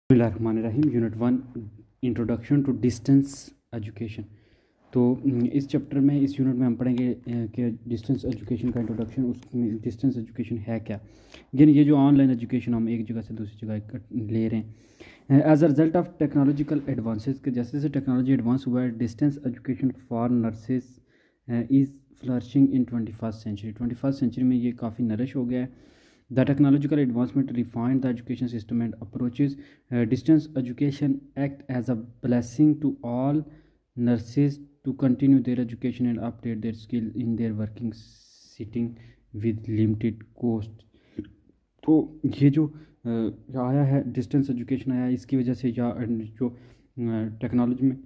बिस्मिल्लाहिर्रहमानिर्रहीम unit 1 introduction to distance education. तो इस चैप्टर में इस यूनिट में हम पढ़ेंगे कि डिस्टेंस एजुकेशन का इंट्रोडक्शन, उस डिस्टेंस एजुकेशन है क्या। यानी ये जो ऑनलाइन एजुकेशन हम एक जगह से दूसरी जगह ले रहे हैं as a result of technological advances के जैसे जैसे टेक्नोलॉजी एडवांस हुआ है, distance education for nurses is flourishing in 21st century. 21st century में ये काफ़ी नरिश हो गया है। The technological advancement refined the education system and approaches. Distance education act as a blessing to all nurses to continue their education and update their skill in their working sitting with limited cost. तो ये जो आया है distance education आया, इसकी वजह से या जो टेक्नोलॉजी में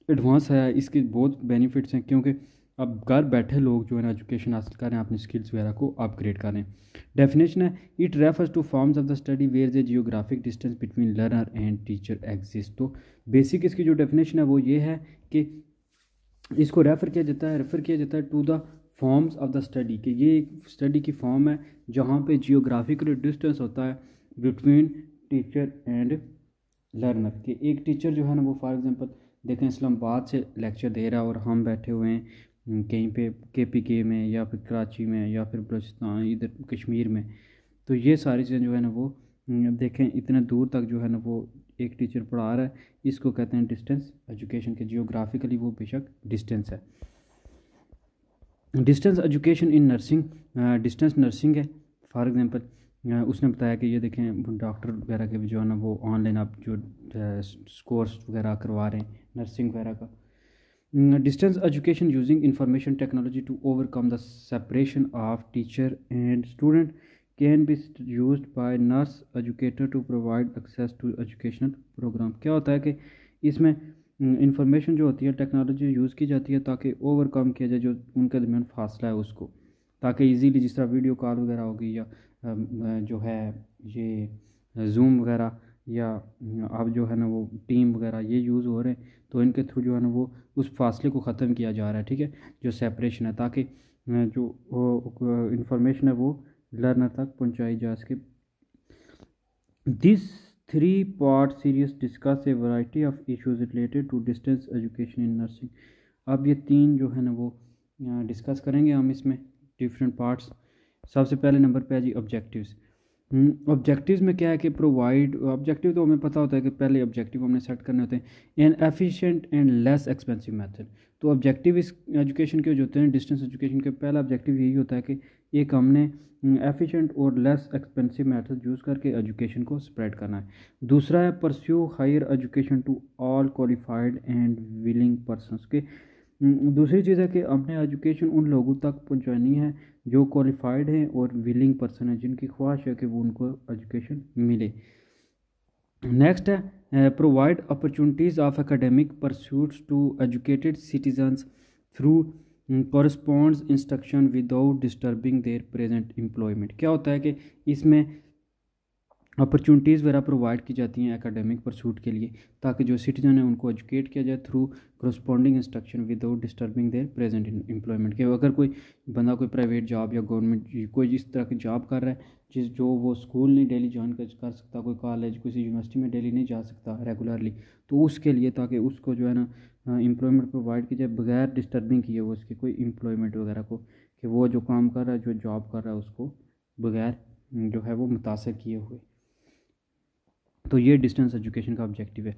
एडवांस आया, इसके बहुत बेनिफिट्स हैं, क्योंकि अब घर बैठे लोग जो है ना एजुकेशन हासिल कर रहे हैं, अपनी स्किल्स वगैरह को अपग्रेड कर रहे हैं। डेफिनेशन है, it refers to forms of the study where the geographic distance between learner and teacher exist. तो बेसिक इसकी जो डेफिनेशन है वो ये है कि इसको रेफ़र किया जाता है to the forms of the study, कि ये एक स्टडी की फॉर्म है जहाँ पे जियोग्राफिकल डिस्टेंस होता है बिटवीन टीचर एंड लर्नर। कि एक टीचर जो है ना वो फॉर एग्जांपल देखें इस्लामाबाद से लेक्चर दे रहा है और हम बैठे हुए हैं कहीं पे KPK में या फिर कराची में या फिर बलूचिस्तान इधर कश्मीर में। तो ये सारी चीज़ें जो है ना वो देखें इतने दूर तक जो है ना वो एक टीचर पढ़ा रहा है, इसको कहते हैं डिस्टेंस एजुकेशन के। जियोग्राफिकली वो बेशक डिस्टेंस है। Distance education in nursing, distance nursing है। फॉर एग्जांपल उसने बताया कि ये देखें डॉक्टर वगैरह के जो है ना वो ऑनलाइन आप जो कोर्स वगैरह करवा रहे हैं नर्सिंग वगैरह का। Distance education using information technology to overcome the separation of teacher and student can be used by nurse educator to provide access to educational program। क्या होता है कि इसमें इंफॉर्मेशन जो होती है टेक्नोलॉजी यूज़ की जाती है ताकि ओवरकम किया जाए जो उनके दरमियान फासला है उसको, ताकि इजीली जिस तरह वीडियो कॉल वगैरह होगी या जो है ये जूम वगैरह या अब जो है ना वो टीम वगैरह ये यूज़ हो रहे हैं, तो इनके थ्रू जो है ना वो उस फासले को ख़त्म किया जा रहा है, ठीक है, जो सेपरेशन है, ताकि जो इंफॉर्मेशन है वो लर्नर तक पहुंचाई जा सके। This 3-part series discuss a variety of issues related to distance education in nursing. अब ये 3 जो है ना वो डिस्कस करेंगे हम इसमें डिफरेंट पार्ट्स। सबसे पहले नंबर पे है जी ऑब्जेक्टिव्स। ऑब्जेक्टिव्स में क्या है कि प्रोवाइड, ऑब्जेक्टिव तो हमें पता होता है कि पहले ऑब्जेक्टिव हमने सेट करने होते हैं N efficient and less expensive method. तो ऑब्जेक्टिव इस एजुकेशन के जो होते हैं डिस्टेंस एजुकेशन के, पहला ऑब्जेक्टिव यही होता है कि एक हमने एफिशिएंट और लेस एक्सपेंसिव मेथड यूज़ करके एजुकेशन को स्प्रेड करना है। दूसरा है pursue higher education to all qualified and willing persons के। दूसरी चीज़ है कि हमने एजुकेशन उन लोगों तक पहुंचानी है जो क्वालिफाइड हैं और विलिंग पर्सन है, जिनकी ख्वाहिश है कि वो उनको एजुकेशन मिले। नेक्स्ट है provide opportunities of academic pursuits to educated citizens through corresponds instruction without disturbing their present employment. क्या होता है कि इसमें अपॉर्चुनिटीज़ वगैरह प्रोवाइड की जाती हैं एकेडमिक परसूट के लिए, ताकि जो सिटीजन है उनको एजुकेट किया जाए through corresponding instruction without disturbing their present employment. के अगर कोई बंदा कोई प्राइवेट जॉब या गवर्नमेंट कोई इस तरह की जॉब कर रहा है जो वो स्कूल नहीं डेली ज्वाइन कर सकता, कोई कॉलेज किसी यूनिवर्सिटी में डेली नहीं जा सकता रेगुलरली, तो उसके लिए ताकि उसको जो है ना एम्प्लॉयमेंट प्रोवाइड की जाए बगैर डिस्टर्बिंग किए वो उसकी कोई एम्प्लॉयमेंट वगैरह को, कि वो जो काम कर रहा है जो जॉब कर रहा है उसको बगैर जो है वो मुतासर किए हुए। तो ये डिस्टेंस एजुकेशन का ऑब्जेक्टिव है।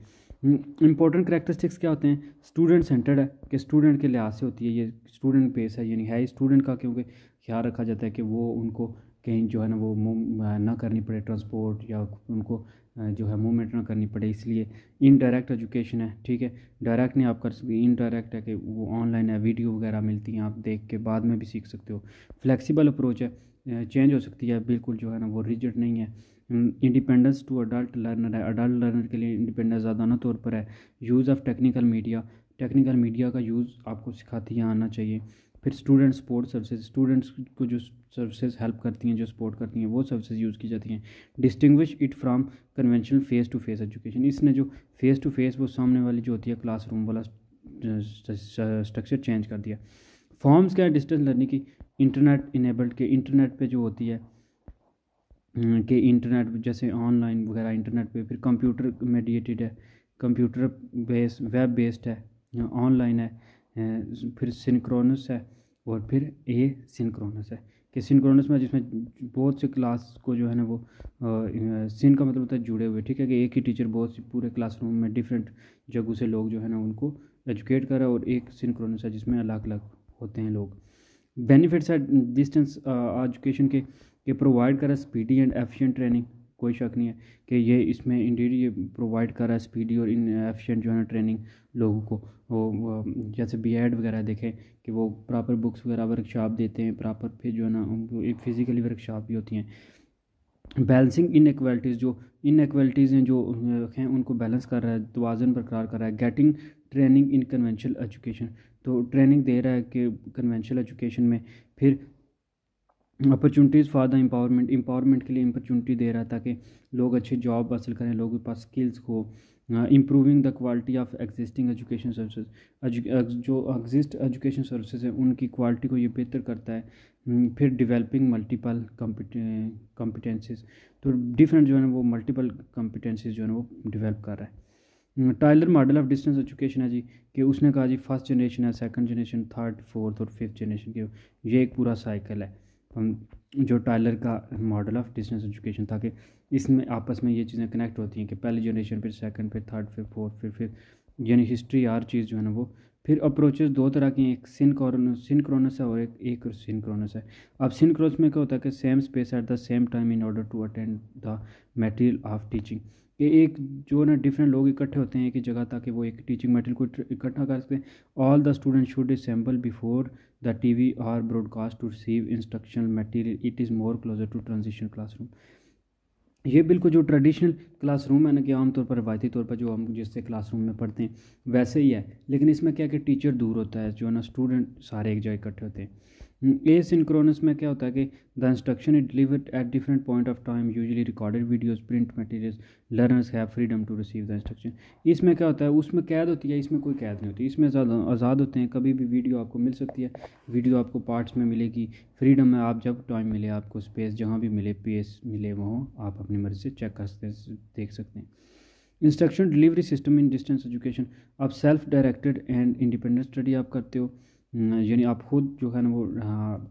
इंपॉर्टेंट करैक्टरिस्टिक्स क्या होते हैं? स्टूडेंट सेंटर्ड है, कि स्टूडेंट के लिहाज से होती है, ये स्टूडेंट बेस है, यानी है स्टूडेंट का, क्योंकि ख्याल रखा जाता है कि वो उनको कहीं जो है ना वो ना करनी पड़े ट्रांसपोर्ट या उनको जो है मूवमेंट ना करनी पड़े, इसलिए इनडायरेक्ट एजुकेशन है, ठीक है। डायरेक्ट नहीं आप कर सकते, इनडायरेक्ट है कि वो ऑनलाइन है, वीडियो वगैरह मिलती हैं, आप देख के बाद में भी सीख सकते हो। फ्लेक्सिबल अप्रोच है, चेंज हो सकती है, बिल्कुल जो है ना वो रिजिड नहीं है। इंडिपेंडेंस टू अडल्ट लर्नर है, अडल्ट लर्नर के लिए इंडिपेंडेंस ज़्यादा तौर पर है। यूज़ ऑफ टेक्निकल मीडिया का यूज़ आपको सिखाती है आना चाहिए। फिर स्टूडेंट सपोर्ट सर्विसेज, स्टूडेंट्स को जो सर्विसेज हेल्प करती हैं, जो सपोर्ट करती हैं, वो सर्विसेज यूज़ की जाती हैं। Distinguish it from conventional face to face education, इसने जो फेस टू फेस वो सामने वाली जो होती है क्लासरूम वाला स्ट्रक्चर चेंज कर दिया। फॉर्म्स क्या है डिस्टेंस लर्निंग की? इंटरनेट इनेबल्ड के, इंटरनेट पे जो होती है कि इंटरनेट जैसे ऑनलाइन वगैरह इंटरनेट पे, फिर कंप्यूटर मेडिएटेड है, कंप्यूटर बेस्ड वेब बेस्ड है, ऑनलाइन है, फिर सिंक्रोनस है, और फिर ए सिंक्रोनस है। कि सिंक्रोनस में जिसमें बहुत से क्लास को जो है ना वो सिन का मतलब होता है जुड़े हुए, ठीक है, कि एक ही टीचर बहुत सी पूरे क्लासरूम में डिफरेंट जगहों से लोग जो है ना उनको एजुकेट कर रहा है, और एक सिंक्रोनस है जिसमें अलग अलग होते हैं लोग। बेनिफिट्स है डिस्टेंस एजुकेशन के प्रोवाइड कर रहा है स्पीडी एंड एफिशिएंट ट्रेनिंग, कोई शक नहीं है कि ये इसमें इंडीड ये प्रोवाइड कर रहा है स्पीडी और इन एफिशिएंट जो है ना ट्रेनिंग लोगों को। वो जैसे बीएड वगैरह देखें कि वो प्रॉपर बुक्स वगैरह वर्कशॉप देते हैं प्रॉपर, फिर जो है ना उनको एक फिज़िकली वर्कशॉप भी होती हैं। बैलेंसिंग इनइक्वालिटीज़, जो इनइक्वालिटीज़ हैं जो हैं उनको बैलेंस कर रहा है, तवाज़ुन बरकरार कर रहा है। Getting training in conventional education, तो ट्रेनिंग दे रहा है कि कन्वेंशनल एजुकेशन में। फिर अपॉर्चुनिटीज़ फॉर द एम्पावरमेंट के लिए अपॉर्चुनिटी दे रहा है ताकि लोग अच्छी जॉब हासिल करें, लोगों के पास स्किल्स हो। Improving the quality of existing education services, जो एग्जिस्ट एजुकेशन सर्विसेज हैं उनकी क्वालिटी को ये बेहतर करता है। फिर डेवलपिंग मल्टीपल कॉम्पिटेंसीज, तो डिफरेंट जो है ना वो मल्टीपल कॉम्पिटेंसीज जो है ना वो डेवलप कर रहा है। Tyler model of distance education है जी, कि उसने कहा जी फर्स्ट जनरेशन है, सेकंड जनरेशन, थर्ड, फोर्थ और फिफ्थ जनरेशन की, ये एक पूरा साइकिल है जो टाइलर का मॉडल ऑफ डिस्टेंस एजुकेशन था, कि इसमें आपस में ये चीज़ें कनेक्ट होती हैं कि पहली जनरेशन, फिर सेकंड, फिर थर्ड, फिर फोर्थ, फिर फिफ्थ, यानी हिस्ट्री हर चीज़ जो है ना वो। फिर अप्रोचेस दो तरह की हैं, एक सिनक्रोनस है और एक सिनक्रोनस है। अब सिनक्रोनस में क्या होता है कि same space at the same time in order to attend the material of teaching, कि एक जो ना डिफरेंट लोग इकट्ठे होते हैं एक ही जगह ताकि वो एक टीचिंग मटेरियल को इकट्ठा कर सकें। All the student should assemble before the TV और broadcast to receive instructional material, it is more closer to transition classroom. ये बिल्कुल जो ट्रेडिशनल क्लासरूम है ना, कि आमतौर पर रवायती तौर पर जो हम जिससे क्लासरूम में पढ़ते हैं वैसे ही है, लेकिन इसमें क्या है कि टीचर दूर होता है, जो है ना स्टूडेंट सारे एक जगह इकट्ठे होते हैं। ए सिंक्रोनस में क्या होता है कि the instruction is delivered at different point of time, usually recorded videos, print materials, learners have freedom to receive the instruction. इसमें क्या होता है, उसमें कैद होती है, इसमें कोई कैद नहीं होती, इसमें ज़्यादा आज़ाद होते हैं, कभी भी वीडियो आपको मिल सकती है, वीडियो आपको पार्ट्स में मिलेगी, फ्रीडम है, आप जब टाइम मिले आपको स्पेस जहाँ भी मिले पेस मिले वहाँ आप अपनी मर्ज़ी से चेक कर सकते हैं, देख सकते हैं। Instruction delivery system in distance education, आप self directed and independent study आप करते हो, यानी आप खुद जो है ना वो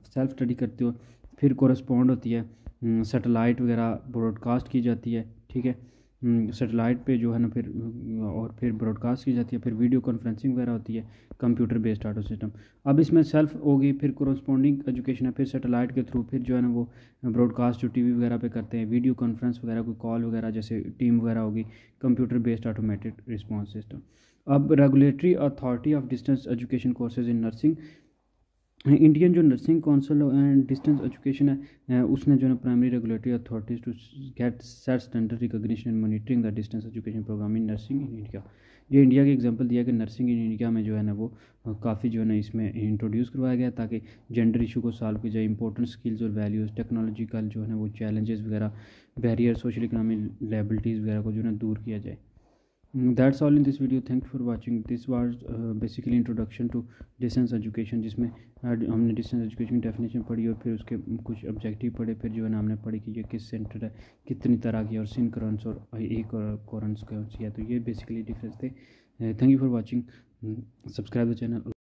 सेल्फ स्टडी करते हो। फिर कोरस्पॉन्ड होती है, सैटेलाइट वगैरह ब्रॉडकास्ट की जाती है, ठीक है, सैटेलाइट पे जो है ना फिर और फिर ब्रॉडकास्ट की जाती है, फिर वीडियो कॉन्फ्रेंसिंग वगैरह होती है, कंप्यूटर बेस्ड ऑटो सिस्टम। अब इसमें सेल्फ होगी, फिर कोरस्पॉन्डिंग एजुकेशन है, फिर सैटेलाइट के थ्रू फिर जो है ना वो ब्रॉडकास्ट जो टीवी वगैरह पे करते हैं, वीडियो कॉन्फ्रेंस वगैरह, कोई कॉल वगैरह जैसे टीम वगैरह होगी, computer based automated response system. अब regulatory authority of distance education courses in nursing, Indian जो nursing council and distance education है उसने जो है primary regulatory authorities to get set standard recognition and monitoring the distance education program in nursing in India. ये India के example दिया कि nursing in India में जो है ना वो काफ़ी जो है ना इसमें इंट्रोड्यूस करवाया गया ताकि जेंडर इशू को सॉल्व किया जाए, इंपॉर्टेंट स्किल्स और वैल्यूज़, टेक्नोलॉजिकल जो है ना वो चैलेंजेस वगैरह, बैरियर, सोशल इकनॉमिक लायबिलिटीज़ वगैरह को जो है ना दूर किया जाए। That's all in this video. Thank you for watching. This was basically introduction to distance education, जिसमें हमने डिस्टेंस एजुकेशन की डेफिनेशन पढ़ी और फिर उसके कुछ ऑब्जेक्टिव पढ़े, फिर जो है ना हमने पढ़ी कि ये किस सेंटर है, कितनी तरह की, और सिंक्रोनस और एक और कोरेंस कौन सी है, तो ये बेसिकली डिफरेंस थे। Thank you for watching, subscribe the channel.